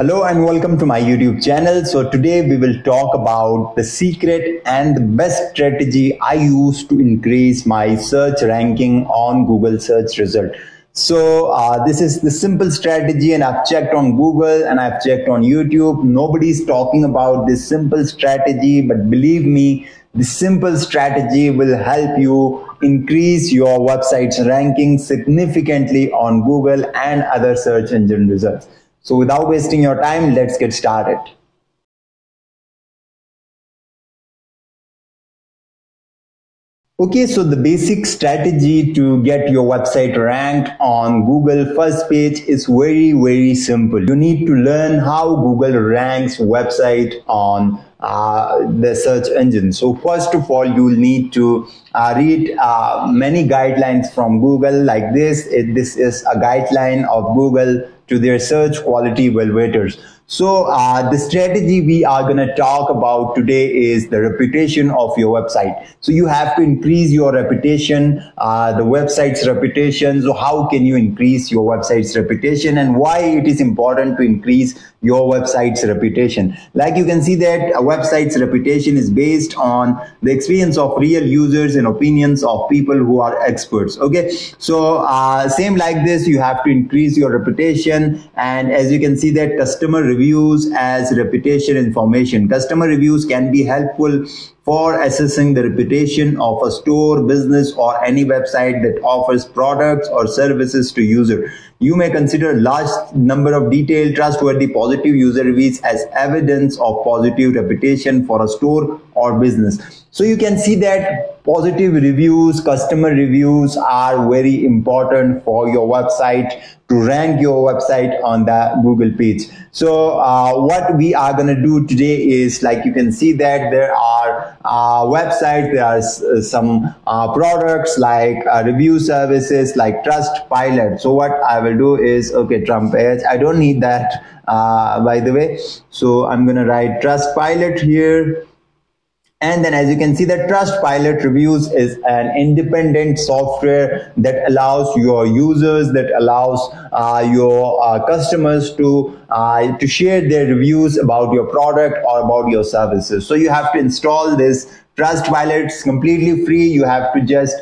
Hello and welcome to my YouTube channel. So today we will talk about the secret and the best strategy I use to increase my search ranking on Google search result. So this is the simple strategy, and I've checked on Google and I've checked on YouTube. Nobody's talking about this simple strategy, but believe me, this simple strategy will help you increase your website's ranking significantly on Google and other search engine results. So without wasting your time, let's get started. Okay, so the basic strategy to get your website ranked on Google first page is very simple. You need to learn how Google ranks website on the search engine. So first of all, you will need to read many guidelines from Google like this. This is a guideline of Google to their search quality evaluators. So the strategy we are going to talk about today is the reputation of your website. So you have to increase your reputation, the website's reputation. So how can you increase your website's reputation, and why it is important to increase your website's reputation? Like you can see that a website's reputation is based on the experience of real users and opinions of people who are experts. Okay, so same like this, you have to increase your reputation. And as you can see that customer reviews as reputation information. Customer reviews can be helpful for assessing the reputation of a store, business, or any website that offers products or services to users. You may consider large number of detailed, trustworthy, positive user reviews as evidence of positive reputation for a store or business. So you can see that positive reviews, customer reviews are very important for your website to rank your website on the Google page. So what we are going to do today is, like you can see that there are websites, there are some products like review services like Trustpilot. So what I will do is, okay, Trump Edge, I don't need that by the way. So I'm going to write Trustpilot here. And then as you can see, the Trustpilot reviews is an independent software that allows your users, that allows your customers to share their reviews about your product or about your services. So you have to install this Trustpilot. It's completely free. You have to just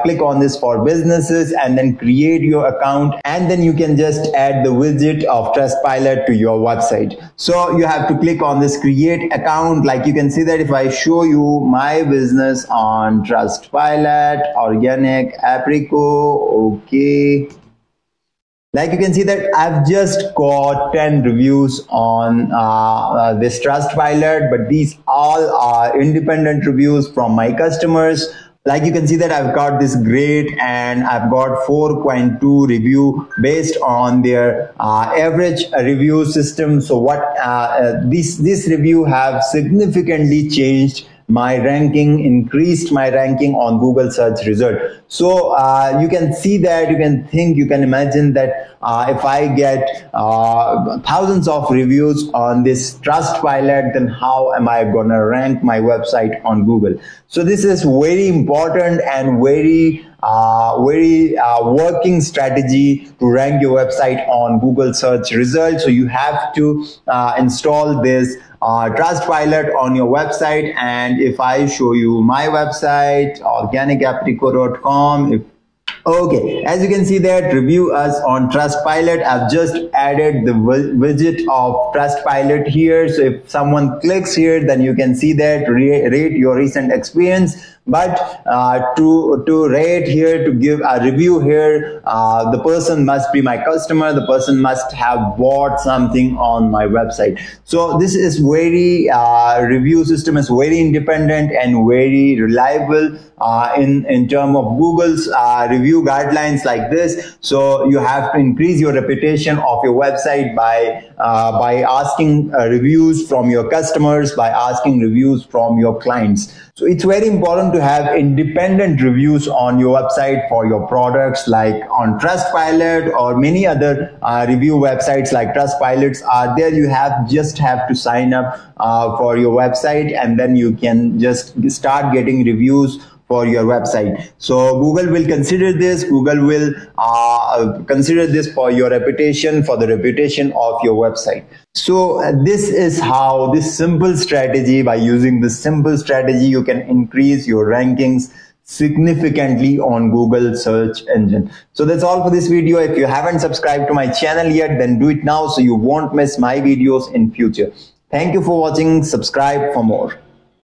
click on this for businesses and then create your account, and then you can just add the widget of Trustpilot to your website. So you have to click on this create account. Like you can see that if I show you my business on Trustpilot, organic apricot, okay. Like you can see that I've just got 10 reviews on this Trustpilot, but these all are independent reviews from my customers. Like you can see that I've got this great, and I've got 4.2 review based on their average review system. So what this review have significantly changed my ranking, increased my ranking on Google search result. So you can see that, you can think, you can imagine that if I get thousands of reviews on this Trustpilot, then how am I gonna rank my website on Google? So this is very important and very working strategy to rank your website on Google search results. So you have to install this Trustpilot on your website. And if I show you my website, organicapricot.com, okay, as you can see that review us on Trustpilot, I've just added the widget of Trustpilot here. So if someone clicks here, then you can see that rate your recent experience. But to rate here, to give a review here, the person must be my customer. The person must have bought something on my website. So this is very review system is very independent and very reliable in terms of Google's review guidelines like this. So you have to increase your reputation of your website by asking reviews from your customers, by asking reviews from your clients. So it's very important to have independent reviews on your website for your products, like on Trustpilot or many other review websites like Trustpilots are there. You just have to sign up for your website, and then you can just start getting reviews for your website. So Google will consider this. Google will consider this for your reputation, for the reputation of your website. So this is how this simple strategy, by using this simple strategy, you can increase your rankings significantly on Google search engine. So that's all for this video. If you haven't subscribed to my channel yet, then do it now so you won't miss my videos in future. Thank you for watching. Subscribe for more.